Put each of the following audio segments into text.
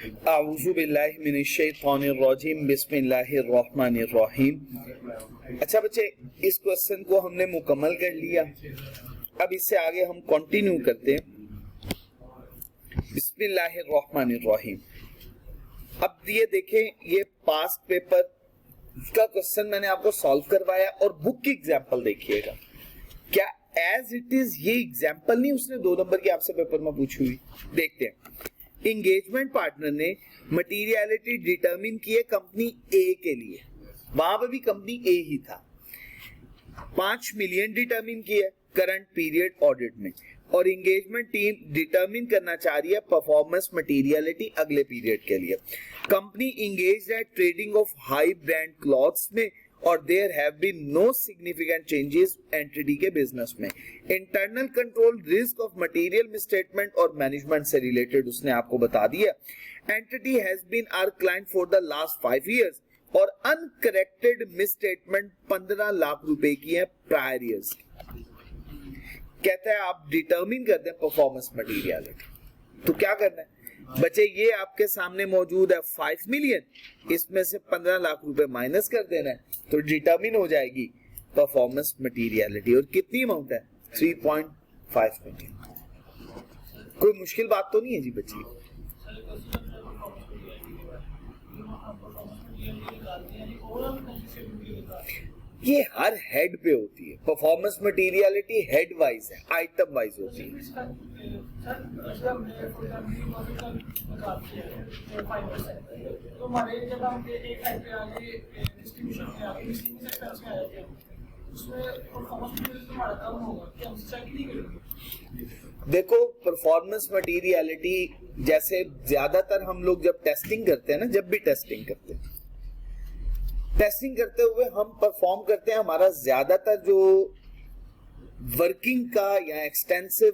अऊज़ु बिल्लाहि मिनश्शैतानिर्रजीम बिस्मिल्लाहिर्रहमानिर्रहीम। अच्छा बच्चे, इस क्वेश्चन को हमने मुकम्मल कर लिया। अब इससे आगे हम कंटिन्यू करते हैं। बिस्मिल्लाहिर्रहमानिर्रहीम। अब ये देखें, ये पास्ट पेपर का क्वेश्चन मैंने आपको सॉल्व करवाया और बुक की एग्जांपल देखिएगा। क्या एज इट इज ये एग्जांपल नहीं उसने 2 नंबर की आपसे पेपर में पूछी हुई? देखते हैं। एंगेजमेंट पार्टनर ने मटीरियलिटी डिटरमिन की है कंपनी ए के लिए, वहां पर भी कंपनी ए ही था। 5 मिलियन डिटरमिन की है करंट पीरियड ऑडिट में, और एंगेजमेंट टीम डिटरमिन करना चाह रही है परफॉर्मेंस मटीरियलिटी अगले पीरियड के लिए। कंपनी एंगेज्ड है trading of high brand clothes में और there have been no significant changes entity के बिजनेस में। Internal control risk of material misstatement और मैनेजमेंट से रिलेटेड उसने आपको बता दिया। Entity has been our client for the last 5 years और अनकरेक्टेड मिसस्टेटमेंट 15 लाख रुपए की है प्रायर ईयर्स की। कहता है आप डिटरमिन करते हैं परफॉर्मेंस मटीरियलिटी। तो क्या करना है बच्चे, ये आपके सामने मौजूद है 5 मिलियन, इसमें से 15 लाख रुपए माइनस कर देना है तो डिटरमिन हो जाएगी परफॉर्मेंस मटीरियलिटी। और कितनी अमाउंट है? 3.5 मिलियन। कोई मुश्किल बात तो नहीं है जी बच्ची? ये हर हेड पे होती है। परफॉर्मेंस मटीरियलिटी हेड वाइज है, आइटम वाइज होती है। देखो, परफॉर्मेंस मटीरियलिटी जैसे ज्यादातर हम लोग जब टेस्टिंग करते हैं ना, जब भी टेस्टिंग करते हुए हम परफॉर्म करते हैं, हमारा ज्यादातर जो वर्किंग का या एक्सटेंसिव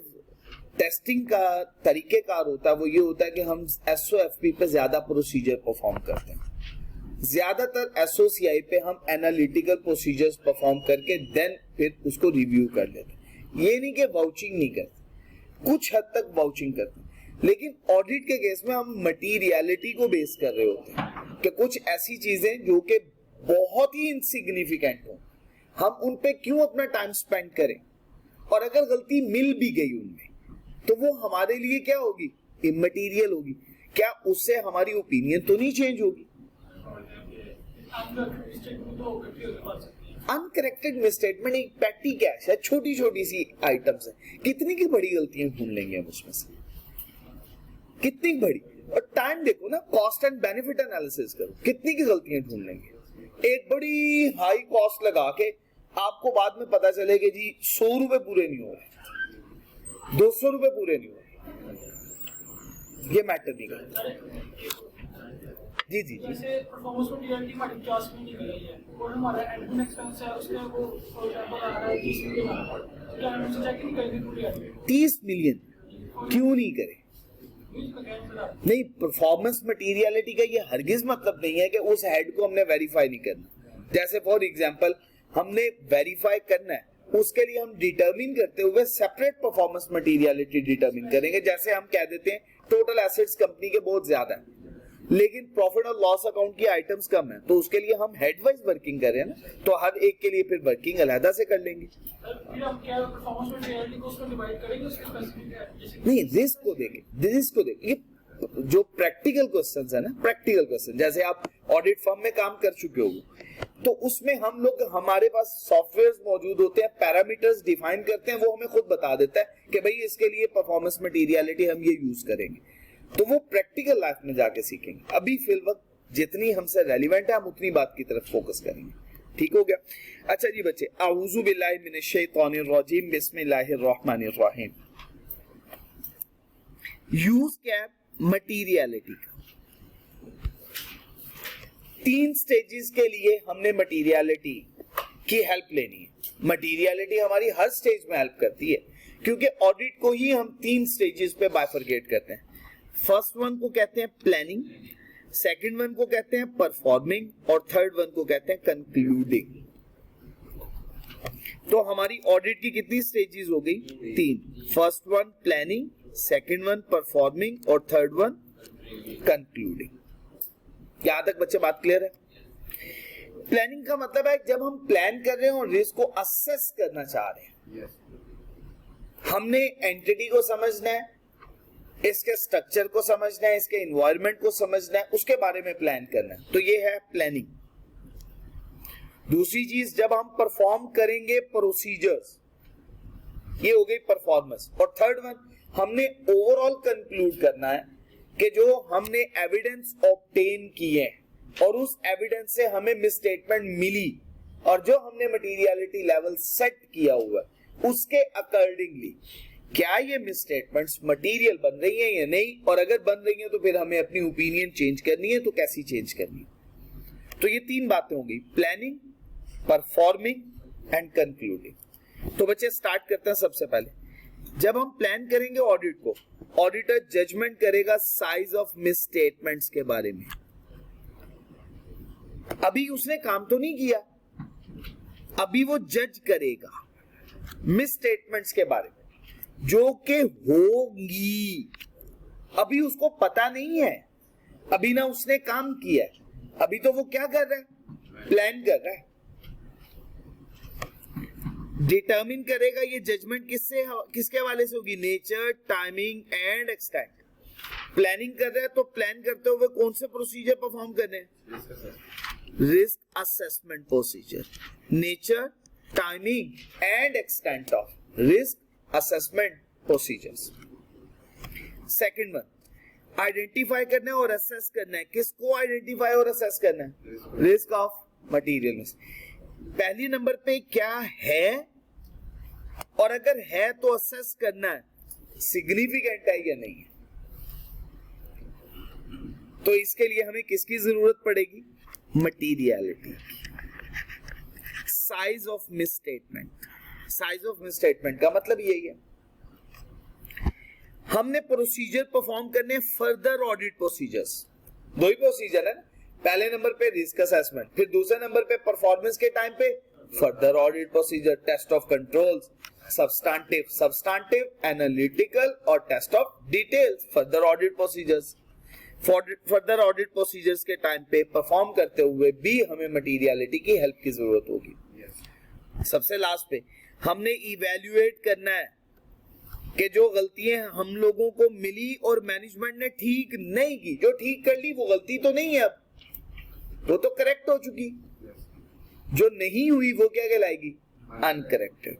टेस्टिंग का तरीकेकार होता है वो ये होता है कि हम एसओएफपी पे ज्यादा प्रोसीजर परफॉर्म करते हैं। ज्यादातर एसओसीआई पे हम एनालिटिकल प्रोसीजर्स परफॉर्म करके देन फिर उसको रिव्यू कर लेते हैं। ये नहीं कि वाउचिंग नहीं करते, कुछ हद तक वाउचिंग करते हैं, लेकिन ऑडिट के केस में हम मटीरियलिटी को बेस कर रहे होते हैं कि कुछ ऐसी चीजें जो कि बहुत ही इनसिग्निफिकेंट हो, हम उन पे क्यों अपना टाइम स्पेंड करें, और अगर गलती मिल भी गई उनमें तो वो हमारे लिए क्या होगी? इमटेरियल होगी। क्या उससे हमारी ओपिनियन तो नहीं चेंज होगी? अनकरेक्टेड मिसस्टेटमेंट एक पैटी कैश है, छोटी छोटी सी आइटम्स है, कितनी की बड़ी गलतियां ढूंढ लेंगे हम उसमें से, कितनी बड़ी। और टाइम देखो ना, कॉस्ट एंड बेनिफिट एनालिसिस करो, कितनी की गलतियां ढूंढ लेंगे। एक बड़ी हाई कॉस्ट लगा के आपको बाद में पता चले कि जी 100 रुपए पूरे नहीं हो रहे, 200 रुपए पूरे नहीं हो रहे, ये मैटर नहीं करता। जी जी जैसे परफॉर्मेंस मटीरियलिटी हमारी क्लास में नहीं गई है और हमारा एडमिन एक्सपेंस है, उसके वो फॉर एग्जांपल आ रहा है 30 मिलियन, क्या हम उसे चेक नहीं करेंगे पूरी? 30 मिलियन क्यों नहीं करें? नहीं, परफॉर्मेंस मटीरियलिटी का ये हरगिज मतलब नहीं है कि उस हेड को हमने वेरीफाई नहीं करना। जैसे फॉर एग्जांपल हमने वेरीफाई करना है, उसके लिए हम डिटरमिन करते हुए सेपरेट परफॉर्मेंस मटीरियलिटी डिटरमिन करेंगे। जैसे हम कह देते हैं टोटल एसेट्स कंपनी के बहुत ज्यादा है लेकिन प्रॉफिट और लॉस अकाउंट की आइटम्स कम है, तो उसके लिए हम हेड वाइज वर्किंग कर रहे हैं ना, तो हर एक के लिए फिर वर्किंग अलहदा से कर लेंगे। फिर हम क्या परफॉर्मेंस मटीरियलिटी को उसमें डिवाइड करेंगे उसके स्पेसिफिक नहीं, रिस्क को देंगे। ये जो प्रैक्टिकल क्वेश्चंस है ना, प्रैक्टिकल क्वेश्चन, जैसे आप ऑडिट फर्म में काम कर चुके हो तो उसमें हम लोग, हमारे पास सॉफ्टवेयर मौजूद होते हैं, पैरामीटर्स डिफाइन करते हैं, वो हमें खुद बता देता है कि भाई इसके लिए परफॉर्मेंस मटीरियलिटी हम ये यूज करेंगे, तो वो प्रैक्टिकल लाइफ में जाके सीखेंगे। अभी फिल वक्त जितनी हमसे रेलिवेंट है हम उतनी बात की तरफ फोकस करेंगे। ठीक हो गया? अच्छा जी बच्चे, अऊज़ु बिल्लाहि मिनश्शैतानिर्रजीम बिस्मिल्लाहिर्रहमानिर्रहीम। यूज क्या मटीरियलिटी का? 3 स्टेजेस के लिए हमने मटीरियलिटी की हेल्प लेनी है। मटीरियलिटी हमारी हर स्टेज में हेल्प करती है क्योंकि ऑडिट को ही हम 3 स्टेजेस पे बाइफरकेट करते हैं। फर्स्ट वन को कहते हैं प्लानिंग, सेकंड वन को कहते हैं परफॉर्मिंग और थर्ड वन को कहते हैं कंक्लूडिंग। तो हमारी ऑडिट की कितनी स्टेजेस हो गई? 3। First one planning, second one performing और थर्ड वन कंक्लूडिंग। यहां तक बच्चे बात क्लियर है? प्लानिंग का मतलब है जब हम प्लान कर रहे हैं और रिस्क को असेस करना चाह रहे हैं। हमने एंटिटी को समझना है, इसके स्ट्रक्चर को समझना है, इसके एनवायरनमेंट को समझना है, उसके बारे में प्लान करना है, तो ये है प्लानिंग। दूसरी चीज, जब हम परफॉर्म करेंगे प्रोसीजर्स, ये हो गई परफॉर्मेंस। और थर्ड वन, हमने ओवरऑल कंक्लूड करना है कि जो हमने एविडेंस ऑब्टेन किए और उस एविडेंस से हमें मिसस्टेटमेंट मिली और जो हमने मटेरियलिटी लेवल सेट किया हुआ है उसके अकॉर्डिंगली क्या ये मिसस्टेटमेंट्स मटेरियल बन रही है या नहीं, और अगर बन रही है तो फिर हमें अपनी ओपिनियन चेंज करनी है तो कैसी चेंज करनी है। तो ये तीन बातें होंगी, प्लानिंग, परफॉर्मिंग एंड कंक्लूडिंग। तो बच्चे स्टार्ट करते हैं। सबसे पहले जब हम प्लान करेंगे ऑडिट को, ऑडिटर जजमेंट करेगा साइज ऑफ मिसस्टेटमेंट्स के बारे में। अभी उसने काम तो नहीं किया, अभी वो जज करेगा मिसस्टेटमेंट्स के बारे में जो कि होंगी। अभी उसको पता नहीं है, अभी ना उसने काम किया है, अभी तो वो क्या कर रहा है, प्लान कर रहा है। डिटर्मिन करेगा ये जजमेंट किसके हवाले से होगी, nature, timing and extent. Planning कर रहा है तो प्लान करते हुए कौन से प्रोसीजर परफॉर्म करने हैं, risk assessment procedure, nature, timing and extent of risk assessment procedures. Second one, identify करना है और असेस करना है। किसको आइडेंटिफाई और असेस करना है, रिस्क ऑफ मटीरियल। पहली नंबर पे क्या है, और अगर है तो असेस करना है सिग्निफिकेंट है या नहीं है। तो इसके लिए हमें किसकी जरूरत पड़ेगी, materiality. Size of misstatement, size of misstatement का मतलब यही है हमने प्रोसीजर परफॉर्म करने, फर्दर ऑडिट प्रोसीजर्स। दो ही प्रोसीजर है, पहले नंबर पे रिस्क असेसमेंट, फिर दूसरे नंबर पे परफॉर्मेंस के टाइम पे further audit procedure, test of controls, substantive, analytical और test of details, further audit procedures. Further audit procedures के टाइम पे परफॉर्म करते हुए भी हमें मटेरियलिटी की हेल्प की जरूरत होगी। सबसे लास्ट पे हमने इवैल्यूएट करना है कि जो गलतियां हम लोगों को मिली और मैनेजमेंट ने ठीक नहीं की, जो ठीक कर ली वो गलती तो नहीं है, अब वो तो करेक्ट हो चुकी, जो नहीं हुई वो क्या कहलाएगी, अनकरेक्टेड।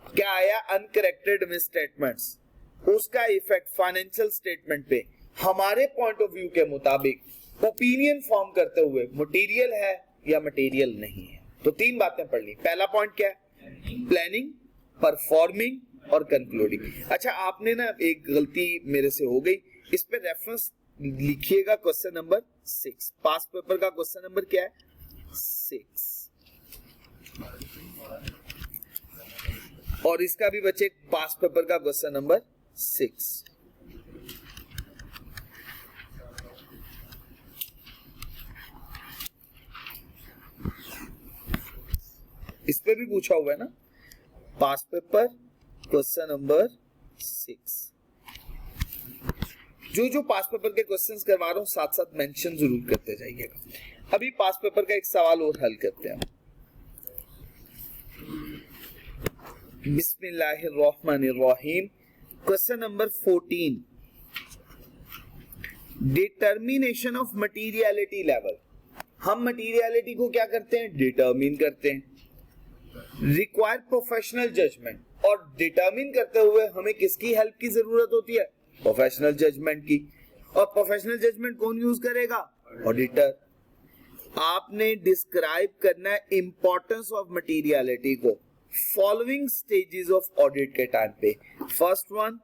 क्या आया, अनकरेक्टेड मिसस्टेटमेंट्स, उसका इफेक्ट फाइनेंशियल स्टेटमेंट पे हमारे पॉइंट ऑफ व्यू के मुताबिक ओपिनियन फॉर्म करते हुए मटेरियल है या मटेरियल नहीं है। तो तीन बातें पढ़ ली। पहला पॉइंट क्या है, प्लानिंग, परफॉर्मिंग और कंक्लूडिंग। अच्छा, आपने ना एक गलती मेरे से हो गई, इस पे रेफरेंस लिखिएगा, क्वेश्चन नंबर 6, पास पेपर का क्वेश्चन नंबर क्या है, 6। और इसका भी बच्चे पास पेपर का क्वेश्चन नंबर 6। इस पे भी पूछा हुआ है ना, पास पेपर क्वेश्चन नंबर 6। जो पास पेपर के क्वेश्चंस करवा रहा हूं साथ साथ मेंशन जरूर करते जाइएगा। अभी पास पेपर का एक सवाल और हल करते हैं। बिस्मिल्लाहिर्रहमानिर्रहीम। Question number 14, determination of materiality level. हम मटीरियलिटी को क्या करते हैं, डिटर्मिन करते हैं। रिक्वायर प्रोफेशनल जजमेंट, और डिटर्मिन करते हुए हमें किसकी हेल्प की जरूरत होती है, प्रोफेशनल जजमेंट की। और प्रोफेशनल जजमेंट कौन यूज करेगा, ऑडिटर। आपने डिस्क्राइब करना है इंपॉर्टेंस ऑफ मटीरियलिटी को फॉलोइंग स्टेजेस ऑफ ऑडिट के टाइम पे। First one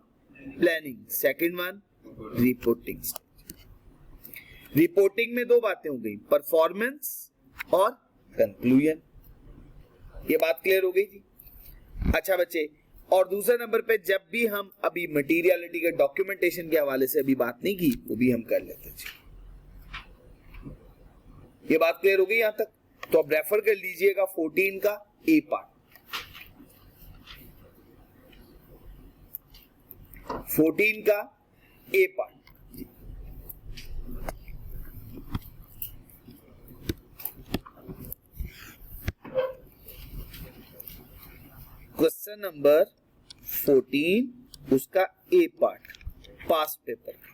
planning, second one reporting. Reporting में दो बातें हो गई, परफॉर्मेंस और कंक्लूजन। ये बात क्लियर हो गई थी। अच्छा बच्चे, और दूसरे नंबर पे जब भी हम अभी मटीरियलिटी के डॉक्यूमेंटेशन के हवाले से अभी बात नहीं की, वो भी हम कर लेते हैं। ये बात क्लियर हो गई यहां तक? तो अब रेफर कर लीजिएगा 14 का ए पार्ट। 14 का ए पार्ट क्वेश्चन नंबर 14 उसका ए पार्ट पास्ट पेपर का।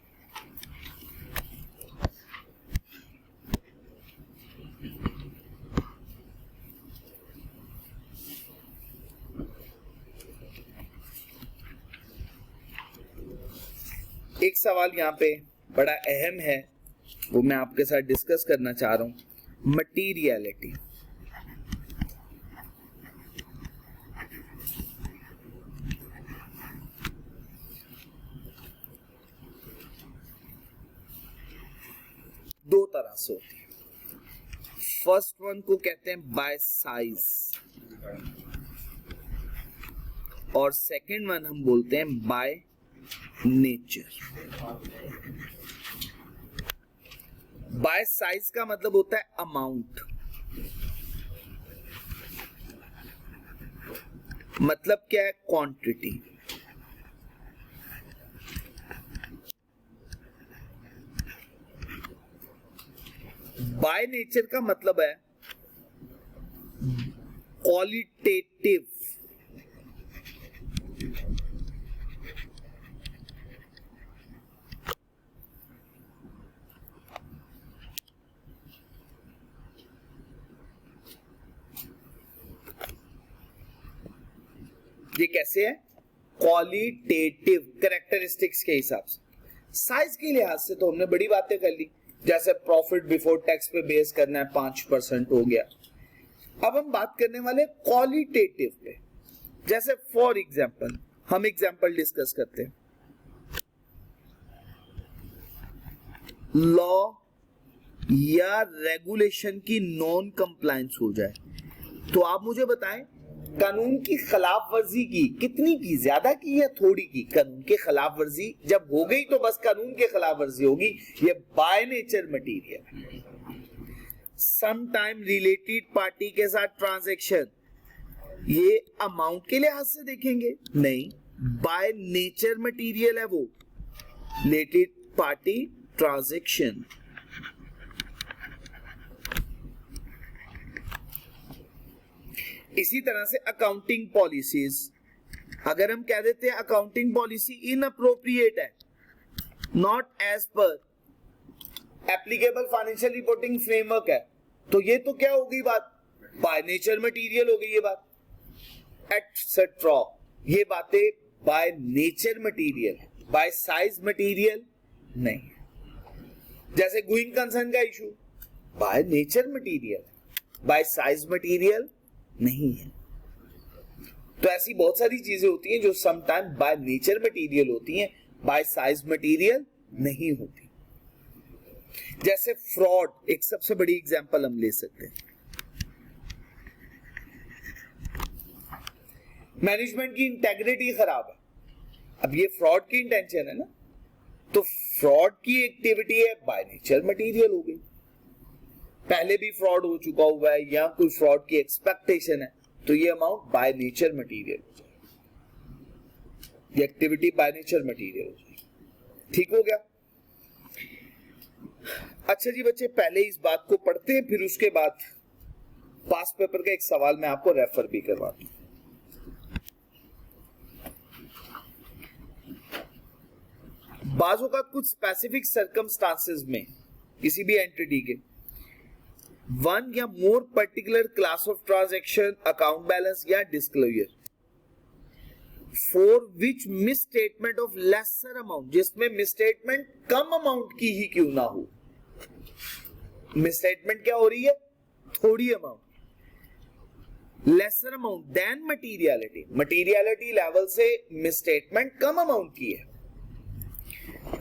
एक सवाल यहाँ पे बड़ा अहम है, वो मैं आपके साथ डिस्कस करना चाह रहा हूं। मटीरियलिटी, दो तरह से होती है। फर्स्ट वन को कहते हैं बाय साइज और सेकंड वन हम बोलते हैं बाय नेचर। बाय साइज का मतलब होता है अमाउंट, मतलब क्या है, क्वांटिटी। बाय नेचर का मतलब है क्वालिटेटिव। ये कैसे है, क्वालिटेटिव कैरेक्टरिस्टिक्स के हिसाब से। साइज के लिहाज से तो हमने बड़ी बातें कर ली, जैसे प्रॉफिट बिफोर टैक्स पे बेस करना है 5% हो गया। अब हम बात करने वाले क्वालिटेटिव पे, जैसे फॉर एग्जांपल हम एग्जांपल डिस्कस करते हैं। लॉ या रेगुलेशन की नॉन कंप्लायंस हो जाए तो आप मुझे बताएं कानून की खिलाफ वर्जी की कितनी की, ज्यादा की या थोड़ी की। कानून के खिलाफ वर्जी जब हो गई तो बस कानून के खिलाफ वर्जी होगी, ये by nature material. Some time related party के साथ ट्रांजैक्शन, ये अमाउंट के लिहाज से देखेंगे नहीं, बाय नेचर मटीरियल है वो, रिलेटेड पार्टी ट्रांजैक्शन। इसी तरह से अकाउंटिंग पॉलिसीज, अगर हम कह देते हैं अकाउंटिंग पॉलिसी इनअप्रोप्रिएट है, not as per applicable financial reporting framework है, तो ये तो क्या हो गई बात, बाय नेचर मटीरियल हो गई ये बात, एटसेट्रा। ये बातें bye nature material, bye size material नहीं। जैसे गोइंग कंसर्न का issue bye nature material, bye size material नहीं है। तो ऐसी बहुत सारी चीजें होती हैं जो समटाइम बाय नेचर मटीरियल होती हैं, बाय साइज मटीरियल नहीं होती। जैसे फ्रॉड, एक सबसे बड़ी एग्जांपल हम ले सकते हैं। मैनेजमेंट की इंटेग्रिटी खराब है, अब ये फ्रॉड की इंटेंशन है ना, तो फ्रॉड की एक्टिविटी है बाय नेचर मटीरियल हो गई। पहले भी फ्रॉड हो चुका हुआ है या कोई फ्रॉड की एक्सपेक्टेशन है, तो ये अमाउंट बाय नेचर मटीरियल हो जाएगी, ये एक्टिविटी बाय नेचर मटीरियल हो जाएगी। ठीक हो गया। अच्छा जी बच्चे, पहले इस बात को पढ़ते हैं, फिर उसके बाद पास्ट पेपर का एक सवाल मैं आपको रेफर भी करवाता हूं। बाजों का कुछ स्पेसिफिक सर्कमस्टांसेस में किसी भी एंटिटी के one or more particular class of transaction, account balance या disclosure for which misstatement of lesser amount, जिसमें मिस स्टेटमेंट कम अमाउंट की ही क्यों ना हो। मिस स्टेटमेंट क्या हो रही है, थोड़ी amount, lesser amount than materiality, materiality level से मिस स्टेटमेंट कम अमाउंट की है।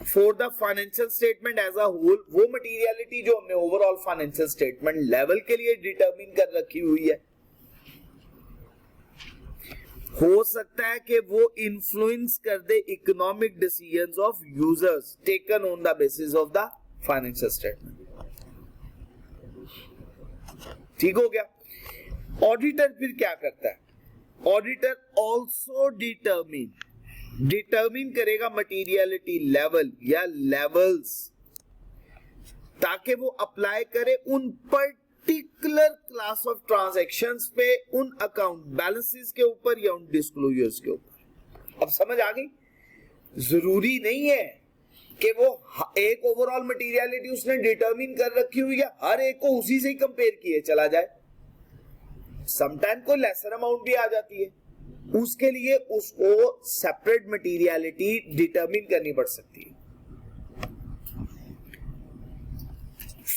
For the financial statement as a whole, वो मटीरियलिटी जो हमने ओवरऑल फाइनेंशियल स्टेटमेंट लेवल के लिए डिटरमिन कर रखी हुई है। हो सकता है कि वो इन्फ्लुएंस कर दे economic decisions of users taken on the basis of the financial statement. ठीक हो गया। ऑडिटर फिर क्या करता है, ऑडिटर ऑल्सो डिटरमिन करेगा मटीरियलिटी लेवल या लेवल्स, ताकि वो अप्लाई करे उन पर्टिकुलर क्लास ऑफ ट्रांजैक्शंस पे, उन अकाउंट बैलेंसेस के ऊपर या उन डिस्क्लोजर्स के ऊपर। अब समझ आ गई? जरूरी नहीं है कि वो एक ओवरऑल मटेरियलिटी उसने डिटरमिन कर रखी हुई है, हर एक को उसी से ही कंपेयर किए चला जाए। समटाइम कोई लेसर अमाउंट भी आ जाती है, उसके लिए उसको सेपरेट मटेरियलिटी डिटरमिन करनी पड़ सकती है।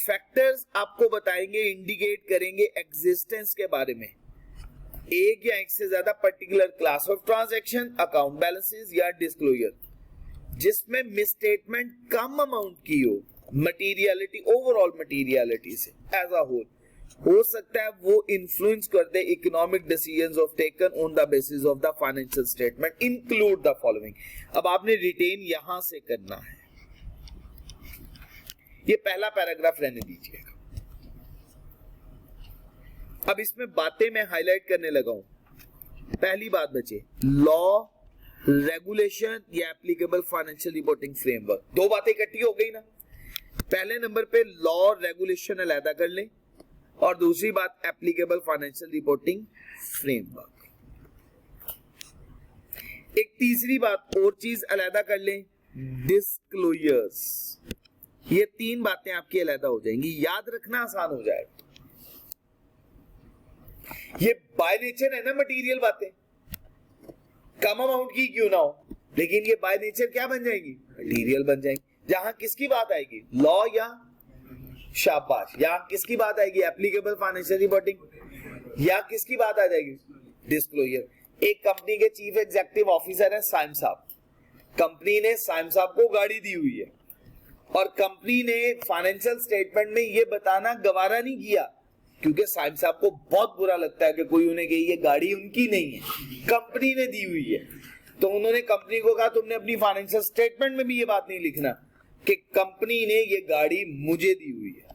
फैक्टर्स आपको बताएंगे, इंडिकेट करेंगे एग्जिस्टेंस के बारे में, एक या एक से ज्यादा particular class of transaction, account balances या डिस्क्लोजर जिसमें मिसस्टेटमेंट कम अमाउंट की हो मटेरियलिटी, ओवरऑल मटेरियलिटी से एज अ होल, हो सकता है वो इन्फ्लुएंस कर दे economic decisions of taken on the basis of the financial statement, include the following. अब आपने रिटेन यहां से करना है, ये पहला पैराग्राफ रहने दीजिएगा। अब इसमें बातें मैं हाईलाइट करने लगा हूं। पहली बात बचे, लॉ, रेगुलेशन या एप्लीकेबल फाइनेंशियल रिपोर्टिंग फ्रेमवर्क। दो बातें इकट्ठी हो गई ना। पहले नंबर पे लॉ रेगुलेशन अलहदा कर लें, और दूसरी बात एप्लीकेबल फाइनेंशियल रिपोर्टिंग फ्रेमवर्क। एक तीसरी बात और चीज अलहदा कर लें, डिस्क्लोजर्स। ये तीन बातें आपकी अलहदा हो जाएंगी, याद रखना आसान हो जाएगा। ये बाय नेचर है ना मटेरियल बातें, कम अमाउंट की क्यों ना हो, लेकिन ये बाय नेचर क्या बन जाएंगी, मटेरियल बन जाएंगी। जहां किसकी बात आएगी, लॉ या शाबाश, यहां किसकी बात आएगी, एप्लीकेबल फाइनेंशियल रिपोर्टिंग, या किसकी बात आ जाएगी, डिस्क्लोजर। एक कंपनी के चीफ एग्जीक्यूटिव ऑफिसर है साइम साहब, कंपनी ने साइम साहब को गाड़ी दी हुई है, और कंपनी ने फाइनेंशियल स्टेटमेंट में ये बताना गवारा नहीं किया, क्योंकि साइम साहब को बहुत बुरा लगता है कि कोई उन्हें कहे ये गाड़ी उनकी नहीं है, कंपनी ने दी हुई है। तो उन्होंने कंपनी को कहा तुमने अपनी फाइनेंशियल स्टेटमेंट में भी ये बात नहीं लिखना कि कंपनी ने ये गाड़ी मुझे दी हुई है।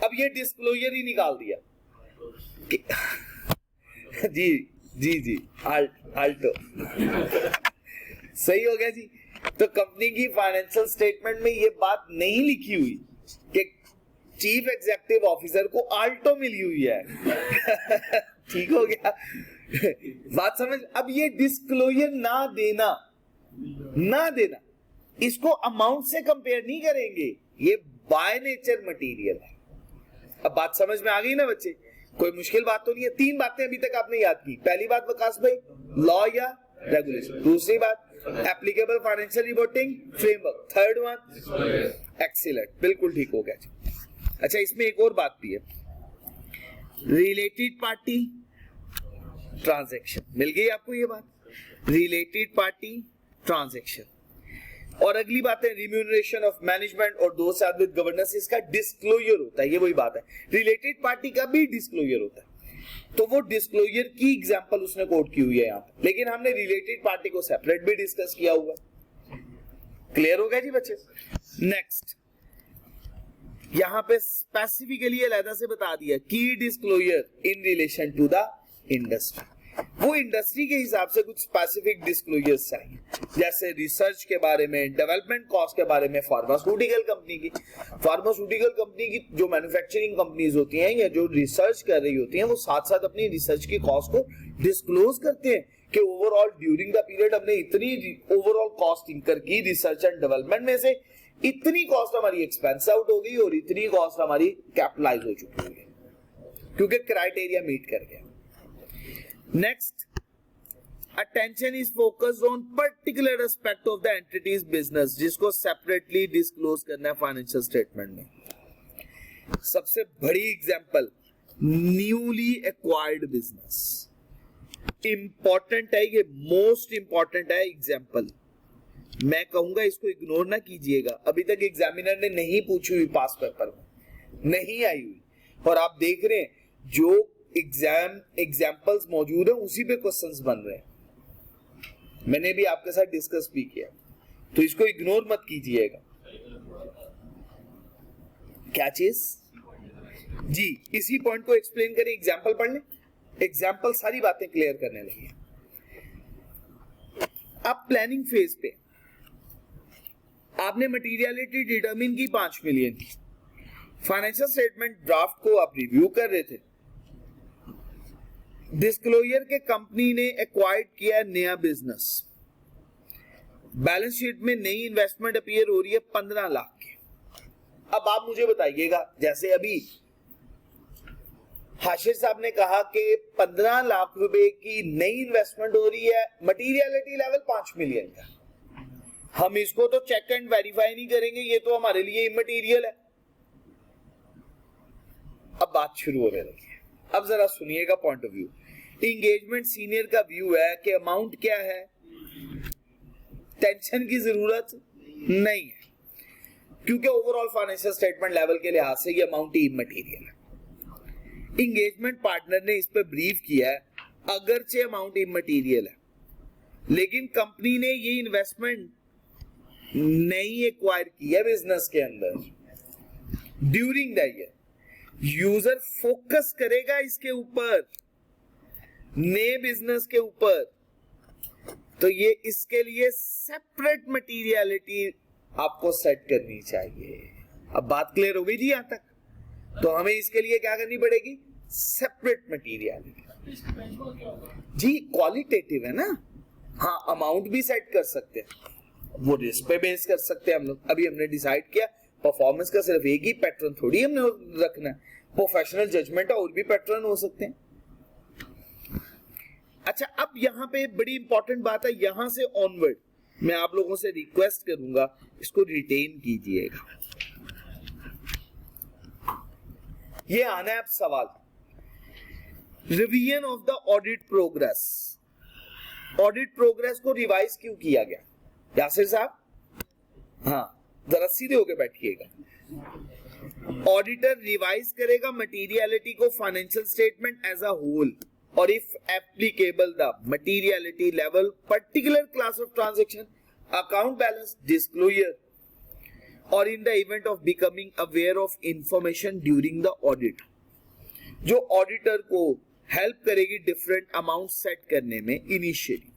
अब ये डिस्क्लोजर ही निकाल दिया कि जी जी जी आल्टो सही हो गया जी। तो कंपनी की फाइनेंशियल स्टेटमेंट में ये बात नहीं लिखी हुई कि चीफ एग्जीक्यूटिव ऑफिसर को आल्टो मिली हुई है ठीक हो गया बात समझ। अब ये डिस्क्लोजर ना देना इसको अमाउंट से कंपेयर नहीं करेंगे, ये बाय नेचर मटेरियल है। अब बात समझ में आ गई ना बच्चे, कोई मुश्किल बात तो नहीं है। तीन बातें अभी तक आपने याद की। पहली बात विकास भाई, लॉ या रेगुलेशन। दूसरी बात applicable financial reporting framework. Third one excellent, बिल्कुल ठीक हो गया जी। अच्छा, इसमें एक और बात भी है, रिलेटेड पार्टी ट्रांजैक्शन। मिल गई आपको ये बात, रिलेटेड पार्टी ट्रांजैक्शन। और अगली बात है रिम्यूनरेशन ऑफ मैनेजमेंट और दो साथ विद गवर्नेंस, इसका डिस्क्लोजर होता है। ये वही बात है, रिलेटेड पार्टी का भी डिस्क्लोजर होता है। तो वो डिस्क्लोजर की एग्जांपल उसने कोट की हुई है यहाँ पे, लेकिन हमने रिलेटेड पार्टी को सेपरेट भी डिस्कस किया हुआ है। क्लियर हो गया जी बच्चे। नेक्स्ट, यहां पे स्पेसिफिकली अलग से बता दिया की disclosure in relation to the industry. वो इंडस्ट्री के हिसाब से कुछ स्पेसिफिक डिस्क्लोजर्स चाहिए, जैसे रिसर्च के बारे में, डेवलपमेंट कॉस्ट के बारे में। फार्मास्यूटिकल कंपनी की जो मैन्युफैक्चरिंग कंपनीज होती हैं या जो रिसर्च कर रही होती हैं, वो साथ साथ अपनी रिसर्च की कॉस्ट को डिस्क्लोज करते हैं कि ओवरऑल ड्यूरिंग द पीरियड हमने इतनी ओवरऑल कॉस्ट इंकर की रिसर्च एंड डेवलपमेंट में से, इतनी कॉस्ट हमारी एक्सपेंस आउट हो गई और इतनी कॉस्ट हमारी कैपिटलाइज हो चुकी है, क्योंकि क्राइटेरिया मीट कर गया। Next, attention is focused on particular aspect of the entity's business, जिसको separately disclose करना है फाइनेंशियल स्टेटमेंट में। सबसे बड़ी example, newly acquired business. Important है ये, मोस्ट इंपॉर्टेंट है एग्जांपल। मैं कहूंगा इसको इग्नोर ना कीजिएगा, अभी तक एग्जामिनर ने नहीं पूछी हुई, पास पेपर में नहीं आई हुई, और आप देख रहे हैं जो एग्जाम्पल्स मौजूद है उसी पे क्वेश्चंस बन रहे हैं। मैंने भी आपके साथ डिस्कस भी किया, तो इसको इग्नोर मत कीजिएगा। क्या चीज जी, इसी पॉइंट को एक्सप्लेन करें, एग्जाम्पल पढ़ लें, एग्जाम्पल सारी बातें क्लियर करने लगी। अब प्लानिंग फेज पे आपने मटेरियलिटी डिटरमिन की 5 मिलियन की, फाइनेंशियल स्टेटमेंट ड्राफ्ट को आप रिव्यू कर रहे थे, डिस्क्लोजर के कंपनी ने एक्वायर्ड किया नया बिजनेस, बैलेंस शीट में नई इन्वेस्टमेंट अपीयर हो रही है 15 लाख की। अब आप मुझे बताइएगा, जैसे अभी हाशिर साहब ने कहा कि 15 लाख रुपए की नई इन्वेस्टमेंट हो रही है, मटीरियलिटी लेवल 5 मिलियन का, हम इसको तो चेक एंड वेरीफाई नहीं करेंगे, ये तो हमारे लिए इमटीरियल है। अब बात शुरू होने लगी है। अब जरा सुनिएगा point of view. Engagement senior का व्यू है कि अमाउंट क्या है, टेंशन की जरूरत नहीं है, क्योंकि ओवरऑल फाइनेंशियल स्टेटमेंट लेवल के लिहाज से ये अमाउंट इमटीरियल है। इंगेजमेंट पार्टनर ने इस पे ब्रीफ किया है, अगरचे अमाउंट इमटीरियल है, लेकिन कंपनी ने ये इन्वेस्टमेंट नहीं एक्वायर की है बिजनेस के अंदर। During the year user focus करेगा इसके ऊपर, नए बिजनेस के ऊपर, तो ये इसके लिए सेपरेट मटीरियलिटी आपको सेट करनी चाहिए। अब बात क्लियर हो गई जी यहां तक? तो हमें इसके लिए क्या करनी पड़ेगी, सेपरेट मटीरियलिटी। जी क्वालिटेटिव है ना, हाँ अमाउंट भी सेट कर सकते हैं, वो रिस्क पे बेस कर सकते हैं हम लोग। अभी हमने डिसाइड किया परफॉर्मेंस का सिर्फ एक ही पैटर्न थोड़ी हमने रखना है, प्रोफेशनल जजमेंट और भी पैटर्न हो सकते हैं। अच्छा, अब यहाँ पे बड़ी इंपॉर्टेंट बात है, यहां से ऑनवर्ड मैं आप लोगों से रिक्वेस्ट करूंगा इसको रिटेन कीजिएगा। ये आना है अब सवाल, revision of the audit progress. Audit progress को रिवाइज क्यों किया गया यासिर साहब? हाँ जरा सीधे होके बैठिएगा। ऑडिटर रिवाइज करेगा मटीरियलिटी को financial statement as a whole, और if applicable the materiality level particular class of transaction, account balance, disclosure, और in the event of becoming aware of information during the audit, जो auditor को help करेगी different amount set करने में initially.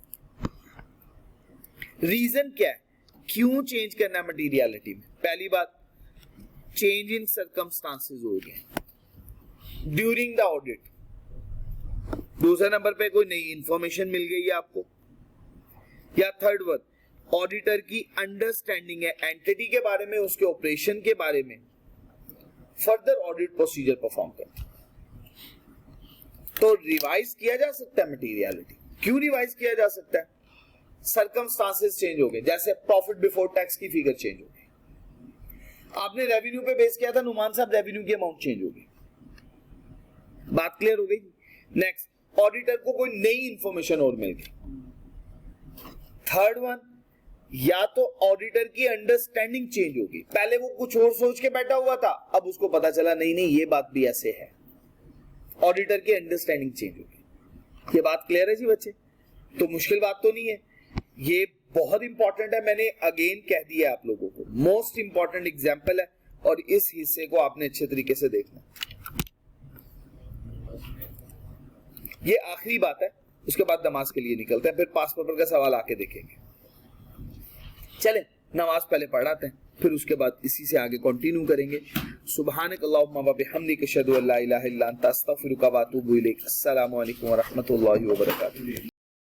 Reason क्या है, क्यों चेंज करना मटीरियलिटी में? पहली बात, चेंज इन सर्कमस्टांसेस हो गए ड्यूरिंग द ऑडिट। दूसरे नंबर पे कोई नई इंफॉर्मेशन मिल गई है आपको, या थर्ड वन, ऑडिटर की अंडरस्टैंडिंग है एंटिटी के बारे में, उसके ऑपरेशन के बारे में, फर्दर ऑडिट प्रोसीजर परफॉर्म करते। तो रिवाइज किया जा सकता है मटीरियलिटी। क्यों रिवाइज किया जा सकता है? सर्कमस्टांसेस चेंज हो गए, जैसे प्रॉफिट बिफोर टैक्स की फिगर चेंज हो गई, आपने रेवेन्यू पे बेस किया था, नुमान साहब रेवेन्यू की अमाउंट चेंज हो गई। बात क्लियर हो गई? नेक्स्ट, ऑडिटर को कोई नई इंफॉर्मेशन और मिल गई। थर्ड वन, या तो ऑडिटर की अंडरस्टैंडिंग चेंज होगी, पहले वो कुछ और सोच के बैठा हुआ था, अब उसको पता चला नहीं नहीं ये बात भी ऐसे है, ऑडिटर की अंडरस्टैंडिंग चेंज होगी। ये बात क्लियर है जी बच्चे? तो मुश्किल बात तो नहीं है, ये बहुत इंपॉर्टेंट है, मैंने अगेन कह दिया आप लोगों को, मोस्ट इंपॉर्टेंट एग्जाम्पल है, और इस हिस्से को आपने अच्छे तरीके से देखना। ये आखिरी बात है, उसके बाद नमाज के लिए निकलते हैं, फिर पास पेपर का सवाल आके देखेंगे। चलें नमाज पहले पढ़ाते हैं, फिर उसके बाद इसी से आगे कंटिन्यू करेंगे। सुब्हानक अल्लाहुम्मा व बिहम्दिक अशहदु अल्ला इलाहा इल्ला अंता अस्तगफिरुका व अतूबु इलैक। अस्सलामु अलैकुम व रहमतुल्लाहि व बरकातुहू।